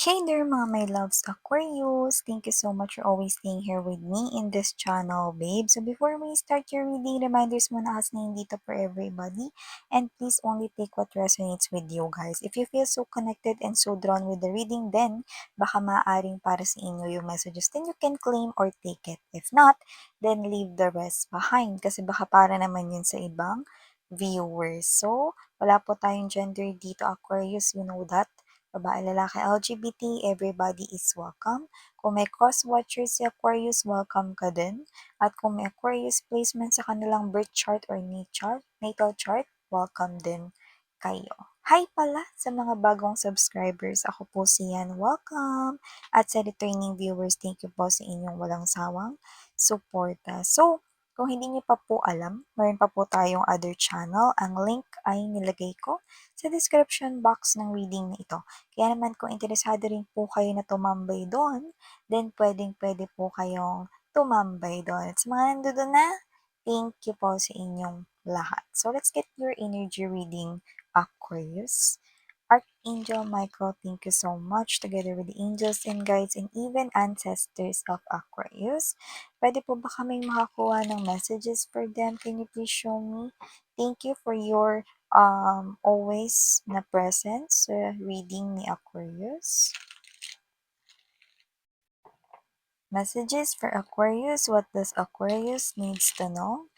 Hey there mga my loves Aquarius! Thank you so much for always staying here with me in this channel, babe. So before we start your reading, reminders muna kasi na hindi to for everybody. And please only take what resonates with you guys. If you feel so connected and so drawn with the reading, then baka maaaring para sa inyo yung messages, then you can claim or take it. If not, then leave the rest behind. Kasi baka para naman yun sa ibang viewers. So, wala po tayong gender dito, Aquarius. You know that. Babae, lalaki, LGBT, everybody is welcome. Kung may cross-watcher si Aquarius, welcome ka din. At kung may Aquarius placement sa kanilang birth chart or natal chart, welcome din kayo. Hi pala sa mga bagong subscribers. Ako po si Yan. Welcome! At sa returning viewers, thank you po sa inyong walang sawang suporta. So, kung hindi niyo pa po alam, mayroon pa po tayong other channel. Ang link ay nilagay ko sa description box ng reading na ito. Kaya naman kung interesado rin po kayo na tumambay doon, then pwedeng-pwede po kayong tumambay doon. At sa mga nandoon na, thank you po sa inyong lahat. So let's get your energy reading, Aquarius. Archangel Michael, thank you so much together with the angels and guides and even ancestors of Aquarius. Pwede po ba kaming makakuha ng messages for them? Can you please show me? Thank you for your always na presence sa reading ni Aquarius. Messages for Aquarius. What does Aquarius needs to know?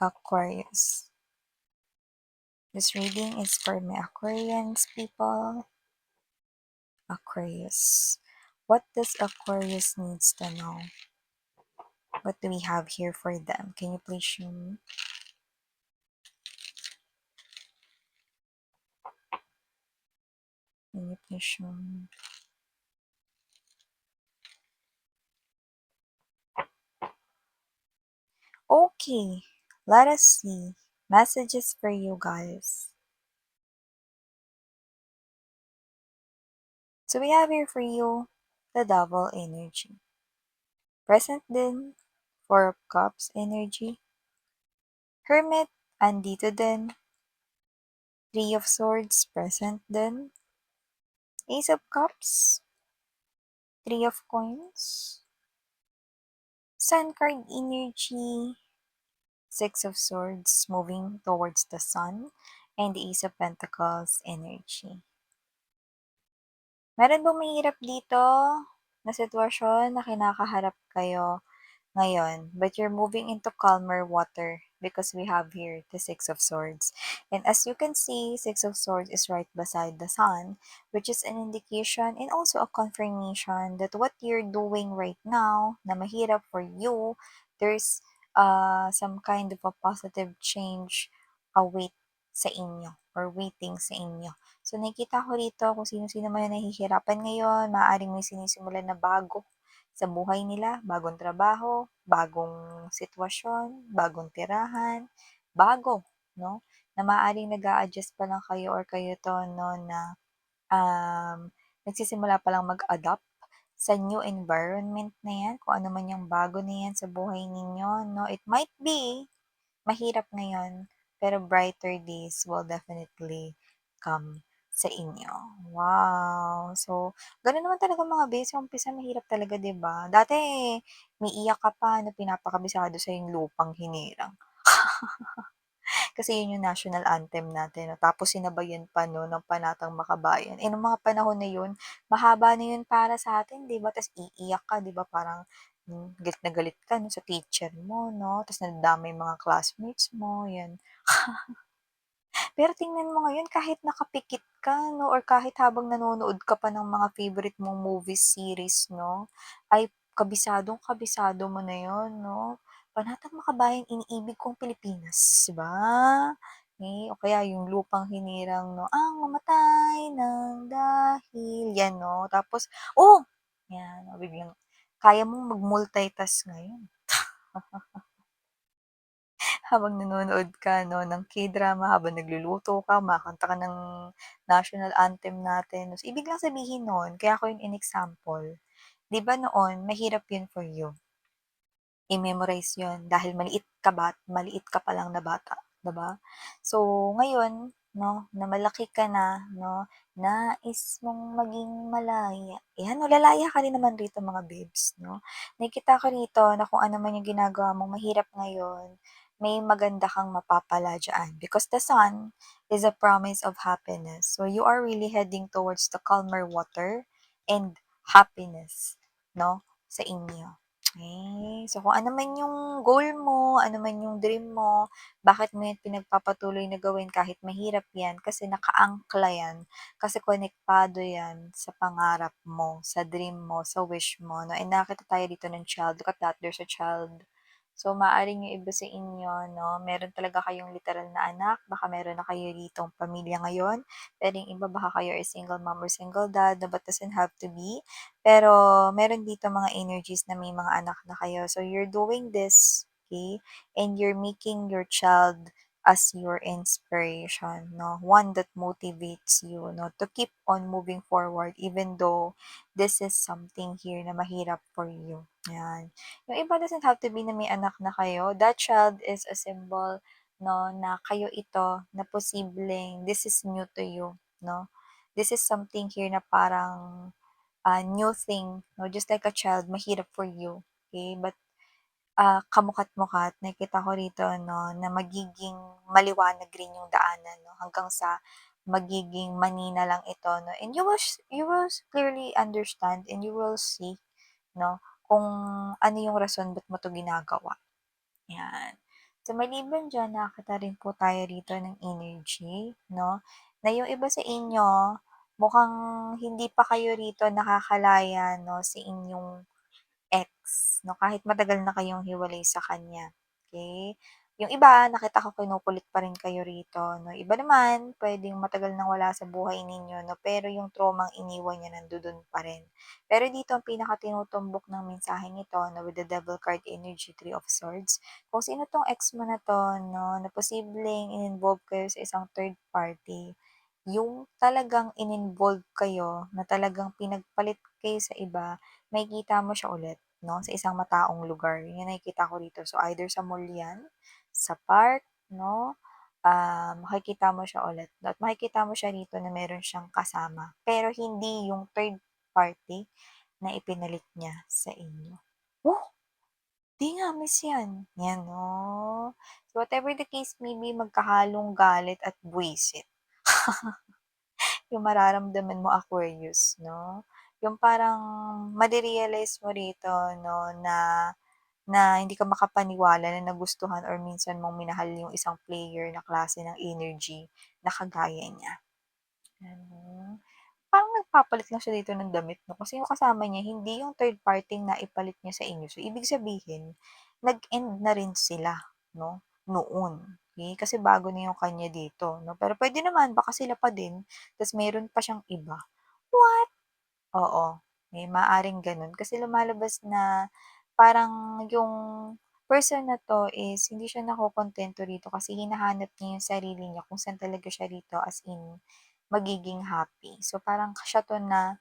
Aquarius. This reading is for my Aquarians people. Aquarius. What does Aquarius needs to know? What do we have here for them? Can you please show me? Can you please show me? Okay, let us see. Messages for you guys. So we have here for you the Devil energy. Present din, Four of Cups energy. Hermit, andito din. Three of Swords, present din. Ace of Cups. Three of Coins. Sun card energy. Six of Swords, moving towards the Sun. And the Ace of Pentacles energy. Meron bang mahirap dito na sitwasyon na kinakaharap kayo ngayon, but you're moving into calmer water because we have here the Six of Swords. And as you can see, Six of Swords is right beside the Sun, which is an indication and also a confirmation that what you're doing right now na mahirap for you, there's some kind of a positive change await sa inyo or waiting sa inyo. So, nakikita ko rito kung sino-sino man yung nahihirapan ngayon, maaaring may sinisimulan na bago sa buhay nila, bagong trabaho, bagong sitwasyon, bagong tirahan, bago, no? Na maaaring nag-a-adjust pa lang kayo or kayo to, no, na nagsisimula pa lang mag-adapt sa new environment na yan, kung ano man yung bago na yan sa buhay ninyo, no? It might be mahirap ngayon, pero brighter days will definitely come sa inyo. Wow! So, gano'n naman talaga mga bes, sa umpisa mahirap talaga, 'di ba? Dati may iyak ka pa na pinapakabisado sa yung Lupang Hinirang. Kasi yun yung national anthem natin 'no, tapos sinabayan pa 'no ng Panatang Makabayan. Eh, nung mga panahon na yun, mahaba na yun para sa atin 'di ba, ta's iiyak ka 'di ba, parang, galit na galit ka 'no sa teacher mo 'no, ta's nadadamay yung mga classmates mo, 'yan. Pero tingnan mo ngayon kahit nakapikit ka 'no or kahit habang nanonood ka pa ng mga favorite mong movies, series 'no, ay kabisadong-kabisado mo na 'yon 'no. Panatang Makabayan, Iniibig Kong Pilipinas, 'di ba? Eh, o kaya yung Lupang Hinirang 'no, Ang Mamatay ng Dahil, 'yan 'no. Tapos, oh, 'yan, oh, biglang kaya mong mag-multitask ngayon. Habang nanonood ka 'no ng K-drama, habang nagluluto ka, kumakanta ka ng national anthem natin. So, ibig lang sabihin nun, kaya ko yun in-example, 'di ba noon mahirap yun for you, i-memorize yun dahil maliit ka pa lang na bata, 'di ba? So, ngayon 'no, na malaki ka na 'no, nais mong maging malaya. 'Yan, malalaya ka rin naman rito mga babes 'no. Nakikita ko rito na kung ano man yung ginagawa mong mahirap ngayon, may maganda kang mapapala diyaan because the sun is a promise of happiness. So you are really heading towards the calmer water and happiness 'no, sa inyo. So kung ano man yung goal mo, ano man yung dream mo, bakit mo yan pinagpapatuloy na gawin kahit mahirap yan, kasi nakaangkla yan, kasi konektado yan sa pangarap mo, sa dream mo, sa wish mo, 'no? And nakita tayo dito ng child, look at that, there's a child. So, maaaring yung iba sa inyo 'no, meron talaga kayong literal na anak, baka meron na kayo ditong pamilya ngayon, pero yung iba baka kayo ay single mom or single dad, no, but doesn't have to be. Pero meron dito mga energies na may mga anak na kayo. So, you're doing this, okay, and you're making your child as your inspiration, no? One that motivates you, no, to keep on moving forward even though this is something here na mahirap for you. Yan. Yung iba doesn't have to be na may anak na kayo. That child is a symbol, no, na kayo ito, na posibleng this is new to you, no? This is something here na parang new thing, no? Just like a child, mahirap for you, okay? But kamuka't-mukat nakikita ko rito 'no, na magiging maliwanag rin yung daanan 'no, hanggang sa magiging manina lang ito 'no, and you will clearly understand and you will see 'no, kung ano yung rason ba't mo 'to ginagawa, 'yan. So maliban diyan nakakita rin po tayo rito ng energy 'no, na yung iba sa inyo mukhang hindi pa kayo rito nakakalaya 'no, sa inyong ex 'no, kahit matagal na kayong hiwalay sa kanya, okay. Yung iba nakita ko kinukulit pa rin kayo rito 'no, iba naman puwedeng matagal nang wala sa buhay ninyo 'no, pero yung traumang iniwan niya nandodo'n pa rin. Pero dito ang pinakatinutumbok ng mensaheng ito 'no, with the Devil card energy, Three of Swords, kung sino 'tong ex mo na 'to 'no, na posibleng in-involve kayo sa isang third party, yung talagang in-involve kayo na talagang pinagpalit kayo sa iba, makikita mo siya ulit 'no, sa isang mataong lugar. Yun yung nakikita ko rito. So, either sa mall 'yan, sa park 'no, makikita mo siya ulit at makikita mo siya rito na meron siyang kasama, pero hindi yung third party na ipinalit niya sa inyo. Oh, 'di nga miss 'yan, 'yan 'no. So, whatever the case may be, magkahalong galit at buwisit yung mararamdaman mo, Aquarius 'no. Yung parang mare-realize mo rito 'no na na hindi ka makapaniwala na nagustuhan or minsan mong minahal yung isang player na klase ng energy na kagaya niya, gano'n. Parang nagpapalit lang siya dito ng damit 'no, kasi yung kasama niya hindi yung third party na ipalit niya sa inyo. So, ibig sabihin nag-end na rin sila 'no, noon, okey? Kasi bago na yung kanya dito 'no, pero puwede naman baka sila pa din ta's meron pa siyang iba. What? Oo, may maaaring gano'n kasi lumalabas na parang yung person na 'to is hindi siya nakokontento rito kasi hinahanap niya yung sarili niya kung saan talaga siya rito as in magiging happy. So, parang siya 'to na,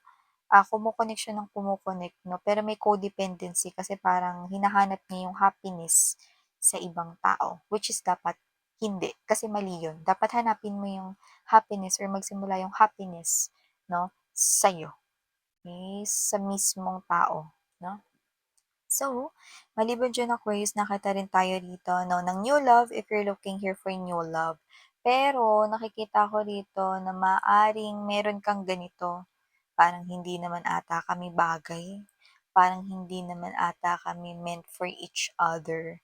kumo-connect siya ng kumo-connect 'no, pero may codependency kasi parang hinahanap niya yung happiness sa ibang tao, which is dapat hindi, kasi mali yun. Dapat hanapin mo yung happiness or magsimula yung happiness 'no, sa'yo. Is sa mismong tao, 'no? So, maliban diyan, Aquarius, nakita rin tayo dito 'no, ng new love if you're looking here for new love. Pero nakikita ko rito na maaring meron kang ganito, parang hindi naman ata kami bagay, parang hindi naman ata kami meant for each other,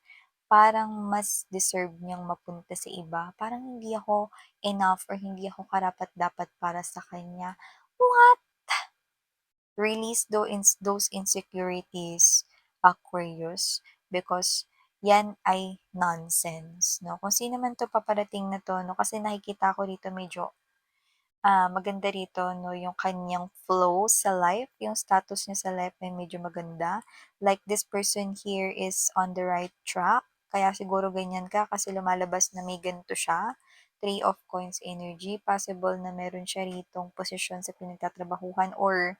parang mas deserve niyang mapunta sa iba, parang hindi ako enough or hindi ako karapat-dapat para sa kanya. What? Release those insecurities, Aquarius, because yan ay nonsense, 'no? Kung sino man 'to paparating na 'to, 'no, kasi nakikita ko rito medyo, maganda rito 'no, yung kanyang flow sa life, yung status niya sa life ay medyo maganda. Like this person here is on the right track, kaya siguro ganyan ka kasi lumalabas na may ganito siya, Three of Coins energy. Possible na meron siya ritong posisyon sa pinagtatrabahuhan or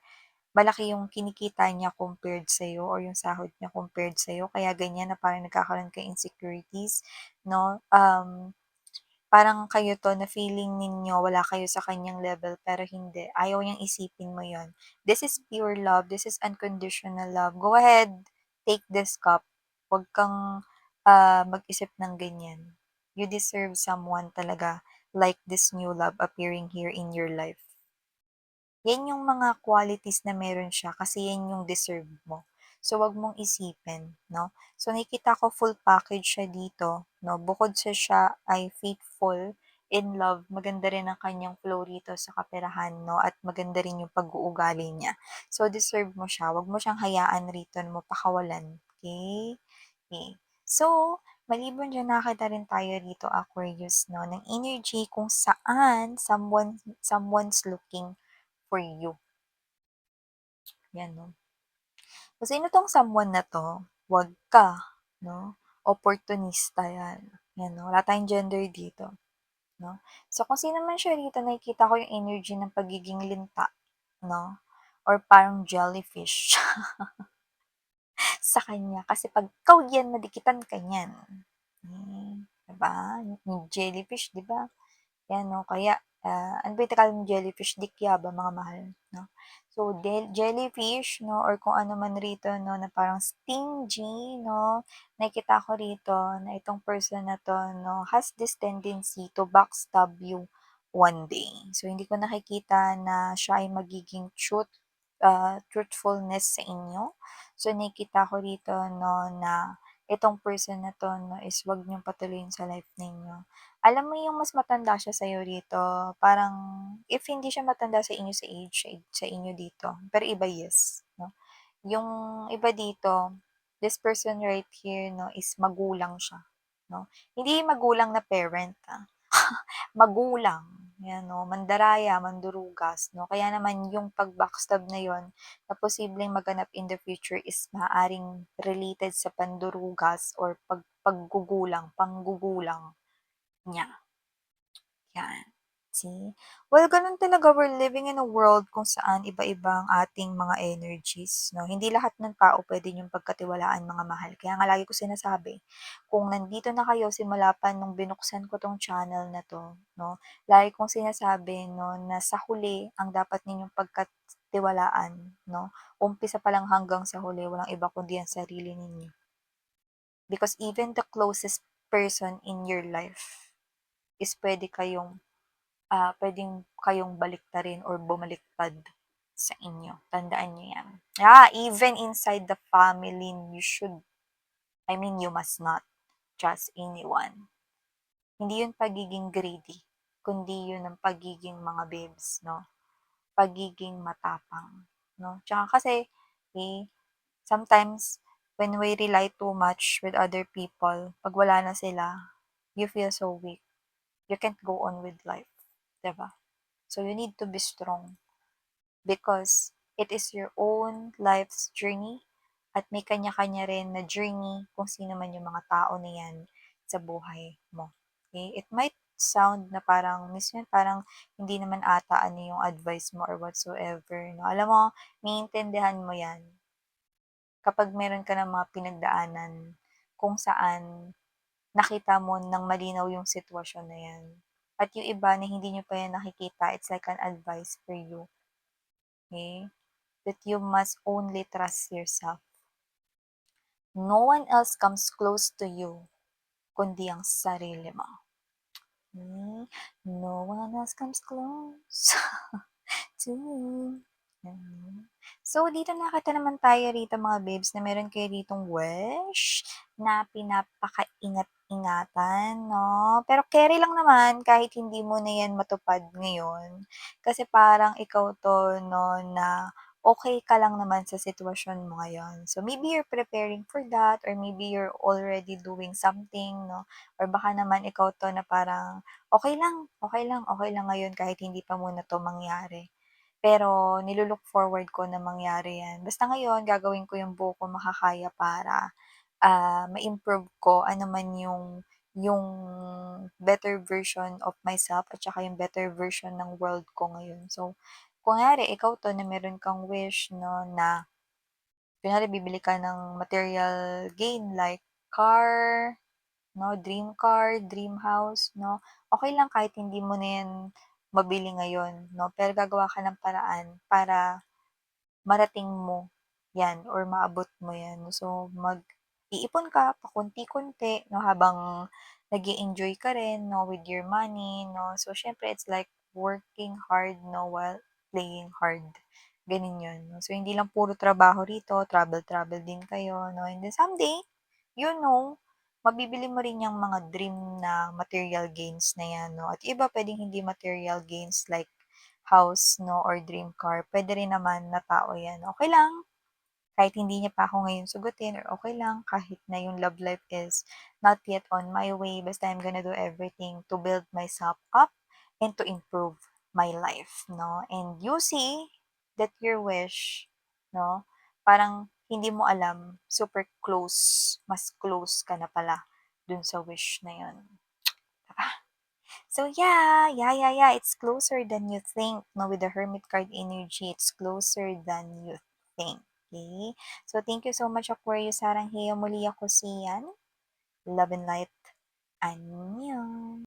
malaki yung kinikita niya compared sa'yo or yung sahod niya compared sa'yo kaya ganyan na parang nagkakaroon ka insecurities 'no. parang kayo 'to na feeling ninyo wala kayo sa kanyang level pero hindi, ayaw niyang isipin mo yon. This is pure love, this is unconditional love. Go ahead, take this cup. Huwag kang, mag-isip ng ganyan. You deserve someone talaga like this new love appearing here in your life. Yan yung mga qualities na meron siya kasi yan yung deserve mo. So, wag mong isipin, 'no? So, nakikita ko full package siya dito, 'no? Bukod sa siya ay faithful, in love, maganda rin ang kanyang flow rito sa kaperahan, 'no? At maganda rin yung pag-uugali niya. So, deserve mo siya. Wag mo siyang hayaan rito na mapakawalan, okay? Okay. So, maliban diyan nakita rin tayo dito, Aquarius, 'no, ng energy kung saan someone's looking for you, 'yan 'no. Kung sino 'tong someone na 'to, 'wag ka 'no, oportunista 'yan, 'yan 'no, wala tayong gender dito 'no. So kung sino man siya rito nakikita ko yung energy ng pagiging linta 'no, or parang jellyfish sa kanya kasi 'pag ikaw 'yan nadikitan ka niyan, 'di ba, yung jellyfish 'di ba? 'Yan 'no, kaya, ano ba yung Tagalog ng jellyfish? Dikya ba mga mahal 'no? So, jellyfish 'no or kung ano man rito 'no na parang stingy 'no, nakikita ko rito na itong person na 'to 'no has this tendency to backstab you one day. So, hindi ko nakikita na siya ay magiging truthfulness sa inyo. So, nakikita ko rito 'no na itong person na 'to 'no is 'wag niyong patuloyin sa life ninyo. Alam mo yung mas matanda siya sa'yo rito, parang if hindi siya matanda sa inyo sa age, sa inyo dito, pero iba yes, 'no. Yung iba dito, this person right here 'no, is magulang siya, 'no. Hindi magulang na parent, magulang, 'yan 'no, mandaraya, mandurugas 'no. Kaya naman yung pag-backstab na yon na posibleng maganap in the future is maaaring related sa pandurugas or panggugulang niya. 'Yan, see? Well, gano'n talaga we're living in a world kung saan iba-iba ang ating mga energies 'no. Hindi lahat ng tao puwede niyong pagkatiwalaan mga mahal. Kaya nga lagi ko sinasabi, kung nandito na kayo simula pa nung binuksan ko 'tong channel na 'to 'no, lagi kong sinasabi 'no, na sa huli ang dapat ninyong pagkatiwalaan 'no, umpisa pa lang hanggang sa huli walang iba kundi ang sarili ninyo. Because even the closest person in your life is puwedeng kayong baliktarin or bumaliktad sa inyo, tandaan niyo 'yan. Even inside the family you should you must not trust anyone. Hindi 'yun pagiging greedy, kundi 'yun ang pagiging mga babes 'no, pagiging matapang 'no. Tsaka kasi, eh, sometimes when we rely too much with other people, 'pag wala na sila, you feel so weak. You can't go on with life, 'di ba? So you need to be strong because it is your own life's journey at may kanya-kanya rin na journey kung sino man yung mga tao na yan sa buhay mo. Okay? It might sound na parang minsan parang hindi naman ata ano yung advice mo or whatsoever. No? Alam mo, maintindihan mo yan kapag meron ka ng mga pinagdaanan kung saan nakita mo ng malinaw yung sitwasyon na yan. At yung iba na hindi nyo pa yan nakikita, it's like an advice for you. Okay? That you must only trust yourself. No one else comes close to you kundi ang sarili mo. Hmm? No one else comes close to you. Mm. So, dito nakita naman tayo rito mga babes na meron kayo ditong wish na pinapakaingat-ingatan, 'no? Pero carry lang naman kahit hindi mo na 'yan matupad ngayon. Kasi parang ikaw 'to, 'no, na okay ka lang naman sa sitwasyon mo ngayon. So, maybe you're preparing for that or maybe you're already doing something, 'no? Or baka naman ikaw 'to na parang okay lang ngayon kahit hindi pa muna 'to mangyari. Pero nilu-look forward ko na mangyari 'yan. Basta ngayon gagawin ko yung buo kong makakaya para, ma-improve ko ano man yung better version of myself at saka yung better version ng world ko ngayon. So, kunwari ikaw 'to na meron kang wish 'no, na kunwari bibili ka ng material gain like car 'no, dream car, dream house 'no, okey lang kahit hindi mo na 'yan mabili ngayon 'no, pero gagawa ka ng paraan para marating mo 'yan or maabot mo 'yan. So, mag-iipon ka pakonti-konti 'no, habang nag-e-enjoy ka rin 'no, with your money 'no. So, siyempre it's like working hard 'no, while playing hard, gano'n 'yun 'no. So, hindi lang puro trabaho rito, travel-travel din kayo 'no, and then someday, you know, mabibili mo rin yung mga dream na material gains na 'yan 'no, at iba puwedeng hindi material gains like house 'no or dream car, puwede rin naman na tao 'yan. Okey lang, kahit hindi niya pa ako ngayon sagutin or okey lang kahit na yung love life is not yet on my way, basta I'm gonna do everything to build myself up and to improve my life 'no. And you see that your wish 'no, parang hindi mo alam super close, mas close ka na pala dun sa wish na yun. So yeah, it's closer than you think. No, with the Hermit card energy, it's closer than you think. Okay? So thank you so much, Aquarius. Sarang heyo muli ako si Yan. Love and light. Annyeong.